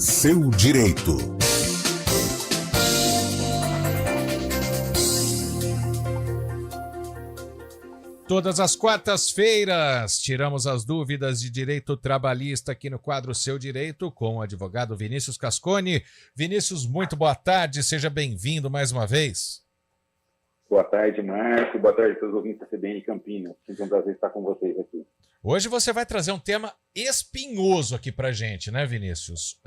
seu direito. Todas as quartas-feiras, tiramos as dúvidas de direito trabalhista aqui no quadro Seu Direito com o advogado Vinícius Cascone. Vinícius, muito boa tarde, seja bem-vindo mais uma vez. Boa tarde, Marco. Boa tarde a todos os ouvintes da CBN Campinas. Sempre um prazer estar com vocês aqui. Hoje você vai trazer um tema espinhoso aqui pra gente, né, Vinícius?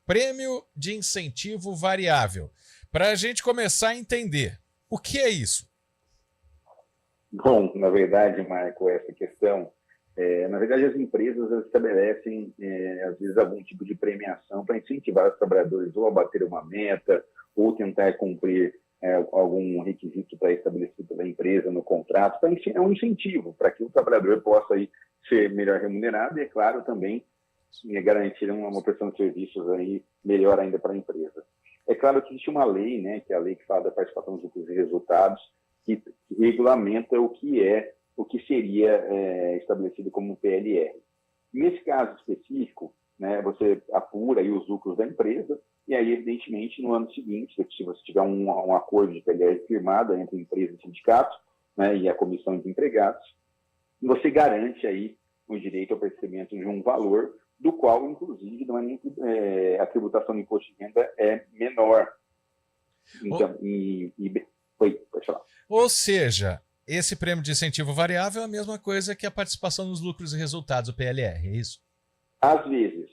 Prêmio de incentivo variável. Para a gente começar a entender, o que é isso? Bom, na verdade, Marco, essa questão, na verdade as empresas estabelecem, às vezes, algum tipo de premiação para incentivar os trabalhadores ou a bater uma meta ou tentar cumprir algum requisito estabelecido pela empresa no contrato. Então, é um incentivo para que o trabalhador possa aí ser melhor remunerado e, é claro, também garantir uma prestação de serviços aí melhor ainda para a empresa. É claro que existe uma lei, né, que é a lei que fala da participação dos lucros e resultados, que regulamenta o que seria estabelecido como PLR. Nesse caso específico, né, você apura aí os lucros da empresa e aí, evidentemente, no ano seguinte, se você tiver um acordo de PLR firmado entre empresa e sindicato, né, e a comissão de empregados, você garante aí o direito ao percebimento de um valor do qual, inclusive, a tributação do imposto de renda é menor. Então, pode falar. Ou seja, esse prêmio de incentivo variável é a mesma coisa que a participação nos lucros e resultados, o PLR, é isso? Às vezes,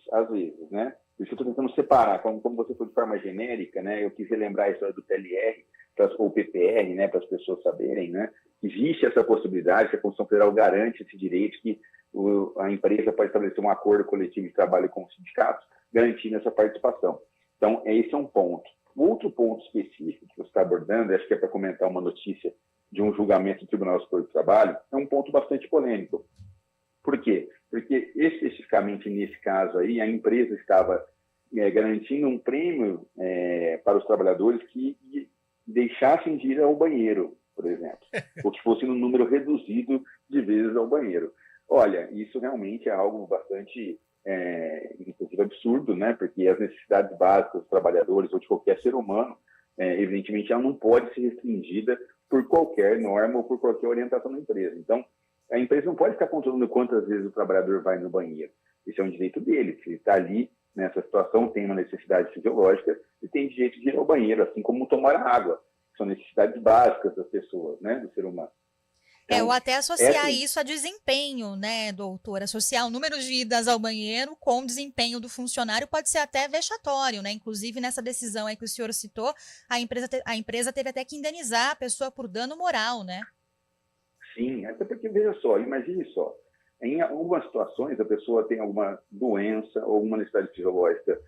né? Por isso eu estou tentando separar, como você foi de forma genérica, né? Eu quis relembrar a história do PLR, ou PPR, né? Para as pessoas saberem, né? Existe essa possibilidade que a Constituição Federal garante esse direito, que a empresa pode estabelecer um acordo coletivo de trabalho com o sindicato, garantindo essa participação. Então, esse é um ponto. Outro ponto específico que você está abordando, acho que é para comentar uma notícia de um julgamento do Tribunal Superior do Trabalho, é um ponto bastante polêmico. Por quê? Porque, especificamente nesse caso aí, a empresa estava garantindo um prêmio para os trabalhadores que deixassem de ir ao banheiro, por exemplo, ou que fosse num número reduzido de vezes ao banheiro. Olha, isso realmente é algo bastante, inclusive, absurdo, né? Porque as necessidades básicas dos trabalhadores ou de qualquer ser humano, evidentemente, ela não pode ser restringida por qualquer norma ou por qualquer orientação da empresa. Então, a empresa não pode ficar controlando quantas vezes o trabalhador vai no banheiro. Esse é um direito dele. Se ele está ali nessa situação, tem uma necessidade fisiológica e tem direito de ir ao banheiro, assim como tomar água. São necessidades básicas das pessoas, né, do ser humano. Ou até associar isso a desempenho, né, doutor? Associar o número de idas ao banheiro com o desempenho do funcionário pode ser até vexatório, né? Inclusive, nessa decisão aí que o senhor citou, a empresa teve até que indenizar a pessoa por dano moral, né? Sim, até porque, veja só, imagine só, em algumas situações a pessoa tem alguma doença ou uma necessidade fisiológica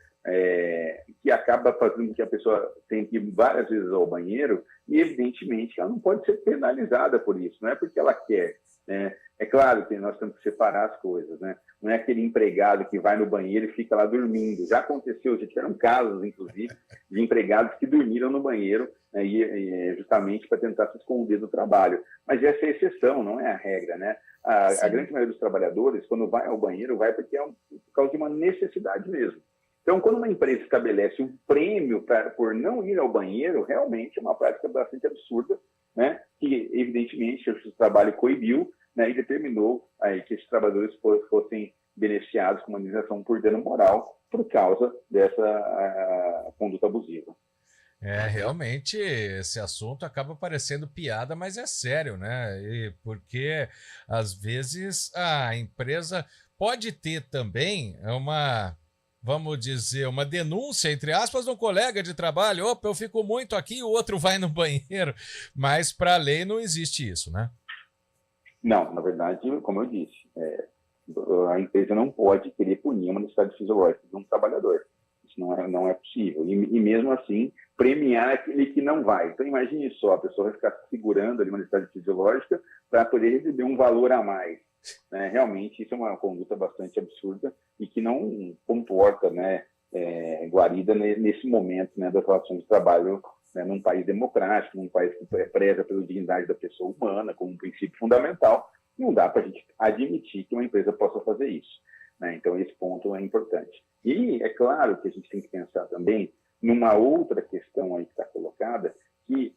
que acaba fazendo com que a pessoa tenha que ir várias vezes ao banheiro e, evidentemente, ela não pode ser penalizada por isso, não é porque ela quer, né? É claro que nós temos que separar as coisas, né? Não é aquele empregado que vai no banheiro e fica lá dormindo. Já aconteceu, já tiveram casos, inclusive, de empregados que dormiram no banheiro, né, justamente para tentar se esconder do trabalho. Mas essa é a exceção, não é a regra, né? A grande maioria dos trabalhadores, quando vai ao banheiro, vai porque por causa de uma necessidade mesmo. Então, quando uma empresa estabelece um prêmio por não ir ao banheiro, realmente é uma prática bastante absurda, né? Que, evidentemente, o trabalho coibiu, né, e determinou aí que esses trabalhadores fossem beneficiados com uma indenização por dano moral por causa dessa conduta abusiva. Realmente esse assunto acaba parecendo piada, mas é sério, né? Porque às vezes a empresa pode ter também vamos dizer, uma denúncia, entre aspas, de um colega de trabalho. Opa, eu fico muito aqui, o outro vai no banheiro. Mas para a lei não existe isso, né? Não, na verdade, como eu disse, a empresa não pode querer punir uma necessidade fisiológica de um trabalhador. Isso não é possível. E mesmo assim, premiar aquele que não vai. Então, imagine só, a pessoa vai ficar segurando ali uma necessidade fisiológica para poder receber um valor a mais. Né? Realmente, isso é uma conduta bastante absurda e que não comporta, né, guarida nesse momento, né, das relações de trabalho, né, num país democrático, num país que preza pela dignidade da pessoa humana como um princípio fundamental. Não dá para a gente admitir que uma empresa possa fazer isso. né? Então, esse ponto é importante. E é claro que a gente tem que pensar também numa outra questão aí que está colocada, que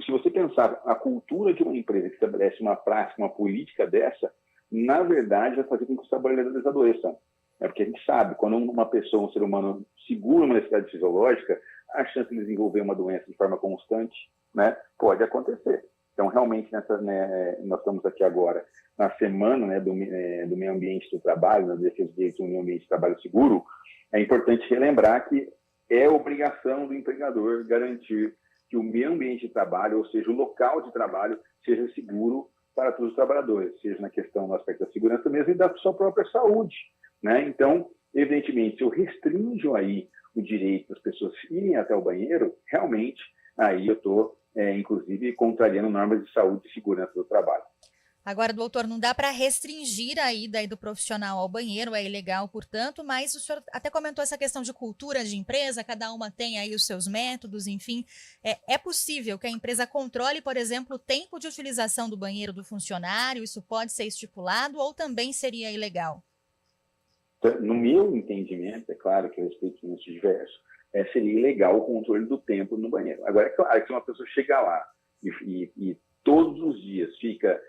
se você pensar a cultura de uma empresa que estabelece uma prática, uma política dessa, na verdade vai fazer com que os trabalhadores adoeçam. É porque a gente sabe, quando uma pessoa, um ser humano, segura uma necessidade fisiológica, a chance de desenvolver uma doença de forma constante, né, pode acontecer. Então, realmente, nós estamos aqui agora na semana, né, do meio ambiente do trabalho, na defesa do direito do meio ambiente de trabalho seguro. É importante relembrar que é obrigação do empregador garantir que o meio ambiente de trabalho, ou seja, o local de trabalho, seja seguro para todos os trabalhadores, seja na questão do aspecto da segurança mesmo e da sua própria saúde, né? Então, evidentemente, se eu restringo aí o direito das pessoas irem até o banheiro, realmente, aí eu estou, inclusive, contrariando normas de saúde e segurança do trabalho. Agora, doutor, não dá para restringir a ida aí do profissional ao banheiro, é ilegal, portanto, mas o senhor até comentou essa questão de cultura de empresa, cada uma tem aí os seus métodos, enfim. É possível que a empresa controle, por exemplo, o tempo de utilização do banheiro do funcionário, isso pode ser estipulado ou também seria ilegal? No meu entendimento, é claro que eu respeito isso diverso, seria ilegal o controle do tempo no banheiro. Agora, é claro que se uma pessoa chega lá e todos os dias fica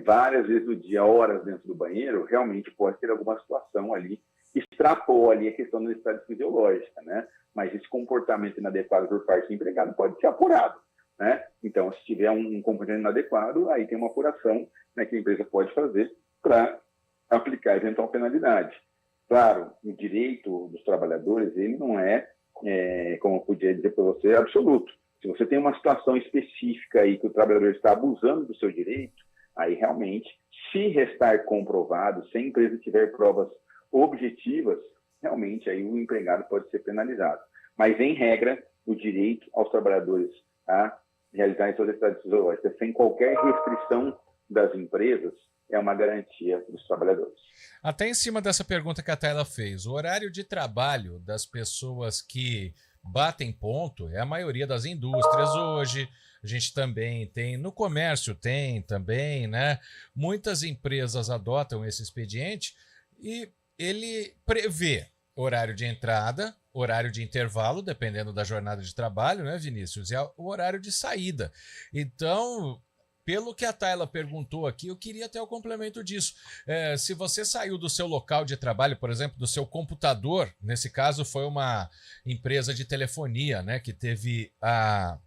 várias vezes do dia, horas dentro do banheiro, realmente pode ter alguma situação ali que extrapola ali a questão da necessidade fisiológica, né? Mas esse comportamento inadequado por parte do empregado pode ser apurado, né? Então, se tiver um comportamento inadequado, aí tem uma apuração, né, que a empresa pode fazer para aplicar eventual penalidade. Claro, o direito dos trabalhadores, ele não como eu podia dizer para você, absoluto. Se você tem uma situação específica aí que o trabalhador está abusando do seu direito, aí realmente, se restar comprovado, se a empresa tiver provas objetivas, realmente aí o empregado pode ser penalizado. Mas, em regra, o direito aos trabalhadores a realizar suas atividades fisiológicas sem qualquer restrição das empresas é uma garantia dos trabalhadores. Até em cima dessa pergunta que a Tayla fez, o horário de trabalho das pessoas que batem ponto é a maioria das indústrias hoje. A gente também tem, no comércio tem também, né? Muitas empresas adotam esse expediente e ele prevê horário de entrada, horário de intervalo, dependendo da jornada de trabalho, né, Vinícius? E o horário de saída. Então, pelo que a Tayla perguntou aqui, eu queria ter o complemento disso. Se você saiu do seu local de trabalho, por exemplo, do seu computador, nesse caso foi uma empresa de telefonia, né, que teve a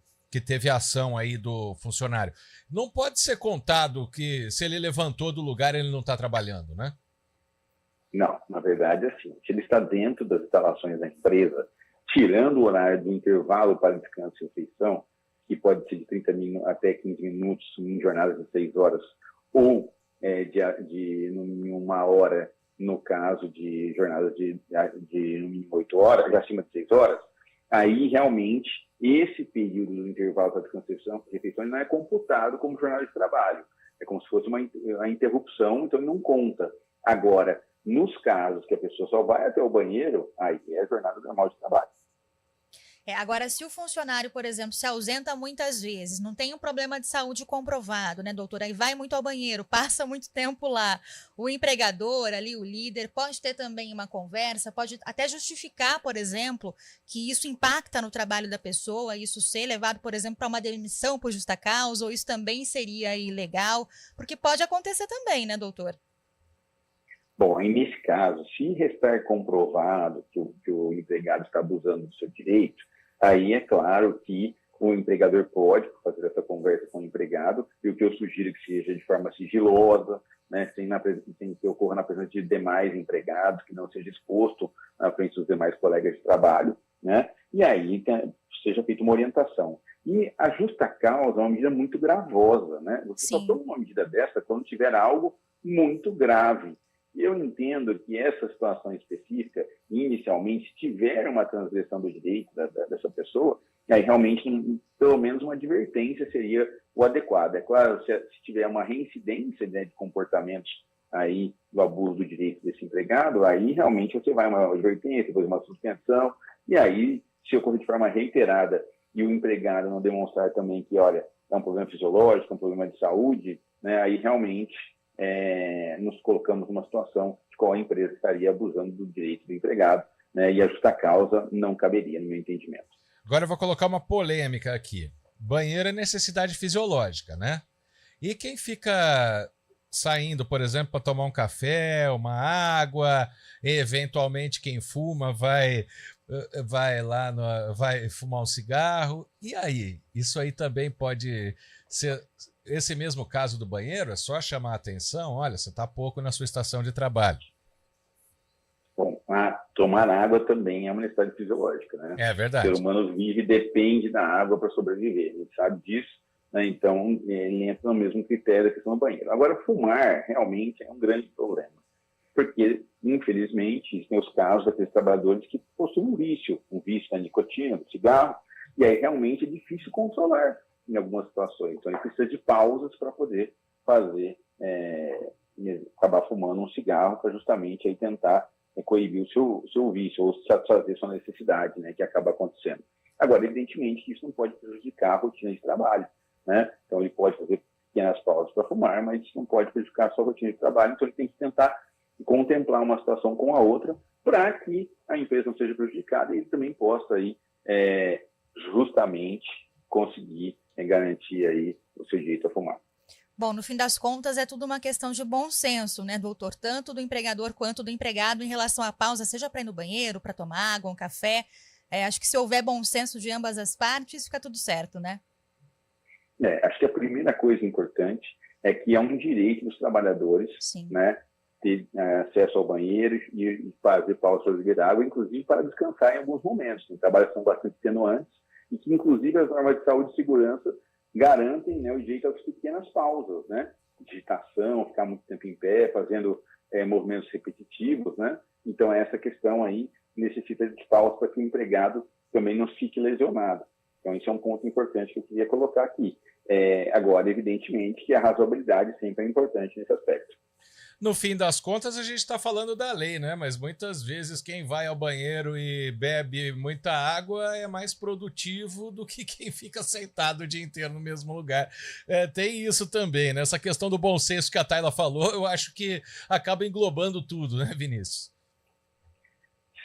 ação aí do funcionário. Não pode ser contado que se ele levantou do lugar, ele não está trabalhando, né? Não, na verdade, assim, se ele está dentro das instalações da empresa, tirando o horário do intervalo para descanso e refeição, que pode ser de 30 até 15 minutos em jornadas de 6 horas, ou de no mínimo 1 hora, no caso de jornadas de no mínimo 8 horas, acima de 6 horas, aí realmente esse período do intervalo para descanso e refeição não é computado como jornada de trabalho. É como se fosse uma interrupção, então ele não conta. Agora, nos casos que a pessoa só vai até o banheiro, aí é a jornada normal de trabalho. Agora, se o funcionário, por exemplo, se ausenta muitas vezes, não tem um problema de saúde comprovado, né, doutora? Aí vai muito ao banheiro, passa muito tempo lá. O empregador ali, o líder, pode ter também uma conversa, pode até justificar, por exemplo, que isso impacta no trabalho da pessoa, isso ser levado, por exemplo, para uma demissão por justa causa, ou isso também seria ilegal, porque pode acontecer também, né, doutor? Bom, aí nesse caso, se restar comprovado que o empregado está abusando do seu direito, aí é claro que o empregador pode fazer essa conversa com o empregado, e o que eu sugiro que seja de forma sigilosa, né, sem que ocorra na presença de demais empregados, que não seja exposto à frente dos demais colegas de trabalho, né, e aí seja feita uma orientação. E a justa causa é uma medida muito gravosa, né? Você só toma uma medida dessa quando tiver algo muito grave. Eu entendo que essa situação específica, inicialmente, se tiver uma transgressão do direito dessa pessoa, aí realmente, pelo menos uma advertência seria o adequado. É claro, se tiver uma reincidência, né, de comportamentos aí do abuso do direito desse empregado, aí realmente você vai uma advertência, depois uma suspensão, e aí, se ocorrer de forma reiterada e o empregado não demonstrar também que, olha, é um problema fisiológico, é um problema de saúde, né, aí realmente nos colocamos numa situação de qual a empresa estaria abusando do direito do empregado, né? E a justa causa não caberia, no meu entendimento. Agora eu vou colocar uma polêmica aqui. Banheiro é necessidade fisiológica, né? E quem fica saindo, por exemplo, para tomar um café, uma água, e eventualmente quem fuma vai lá, vai fumar um cigarro. E aí? Isso aí também pode ser... Esse mesmo caso do banheiro, é só chamar a atenção, olha, você está pouco na sua estação de trabalho. Bom, tomar água também é uma necessidade fisiológica, né? É verdade. O ser humano vive e depende da água para sobreviver, a gente sabe disso, né? Então ele entra no mesmo critério da questão do banheiro. Agora, fumar realmente é um grande problema, porque, infelizmente, existem os casos daqueles trabalhadores que possuem um vício da nicotina, do cigarro, e aí realmente é difícil controlar em algumas situações. Então, ele precisa de pausas para poder fazer, acabar fumando um cigarro para justamente aí tentar coibir o seu vício ou satisfazer sua necessidade, né, que acaba acontecendo. Agora, evidentemente, que isso não pode prejudicar a rotina de trabalho, né? Então, ele pode fazer pequenas pausas para fumar, mas isso não pode prejudicar a sua rotina de trabalho, então ele tem que tentar contemplar uma situação com a outra para que a empresa não seja prejudicada e ele também possa aí, justamente conseguir garantir aí o seu direito a fumar. Bom, no fim das contas, é tudo uma questão de bom senso, né, doutor? Tanto do empregador quanto do empregado em relação à pausa, seja para ir no banheiro, para tomar água, um café. Acho que se houver bom senso de ambas as partes, fica tudo certo, né? Acho que a primeira coisa importante é que é um direito dos trabalhadores, sim, né, ter acesso ao banheiro e fazer pausa para beber água, inclusive para descansar em alguns momentos. Tem trabalhos que são bastante extenuantes e que, inclusive, as normas de saúde e segurança garantem, né, o direito às pequenas pausas, né? Digitação, ficar muito tempo em pé, fazendo movimentos repetitivos, né? Então, essa questão aí necessita de pausas para que o empregado também não fique lesionado. Então, isso é um ponto importante que eu queria colocar aqui. Agora, evidentemente, que a razoabilidade sempre é importante nesse aspecto. No fim das contas, a gente está falando da lei, né? Mas muitas vezes quem vai ao banheiro e bebe muita água é mais produtivo do que quem fica sentado o dia inteiro no mesmo lugar. Tem isso também, né? Essa questão do bom senso que a Tayla falou, eu acho que acaba englobando tudo, né, Vinícius?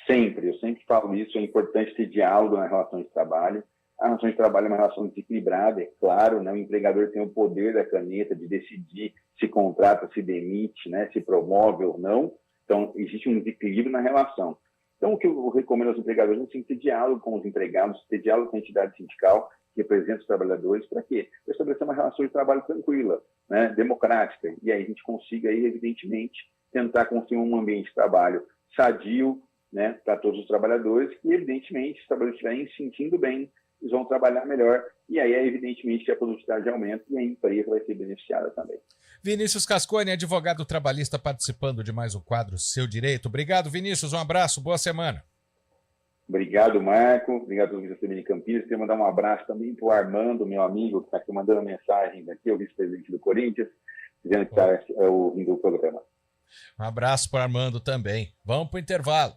Eu sempre falo isso, é importante ter diálogo na relação de trabalho. A relação de trabalho é uma relação desequilibrada, é claro, né? O empregador tem o poder da caneta de decidir se contrata, se demite, né? Se promove ou não. Então, existe um desequilíbrio na relação. Então, o que eu recomendo aos empregadores é ter diálogo com os empregados, ter diálogo com a entidade sindical que representa os trabalhadores, para quê? Para estabelecer uma relação de trabalho tranquila, né? Democrática, e aí a gente consiga, aí, evidentemente, tentar construir um ambiente de trabalho sadio, né? Para todos os trabalhadores, e, evidentemente, se os trabalhadores estiverem se sentindo bem, eles vão trabalhar melhor, e aí, evidentemente, que a produtividade aumenta e a empresa vai ser beneficiada também. Vinícius Cascone, advogado trabalhista, participando de mais um quadro Seu Direito. Obrigado, Vinícius, um abraço, boa semana. Obrigado, Marco, obrigado ao vice-presidente de Campinas. Queria mandar um abraço também para o Armando, meu amigo, que está aqui mandando mensagem daqui, o vice-presidente do Corinthians, dizendo que está ouvindo o programa. Um abraço para o Armando também. Vamos para o intervalo.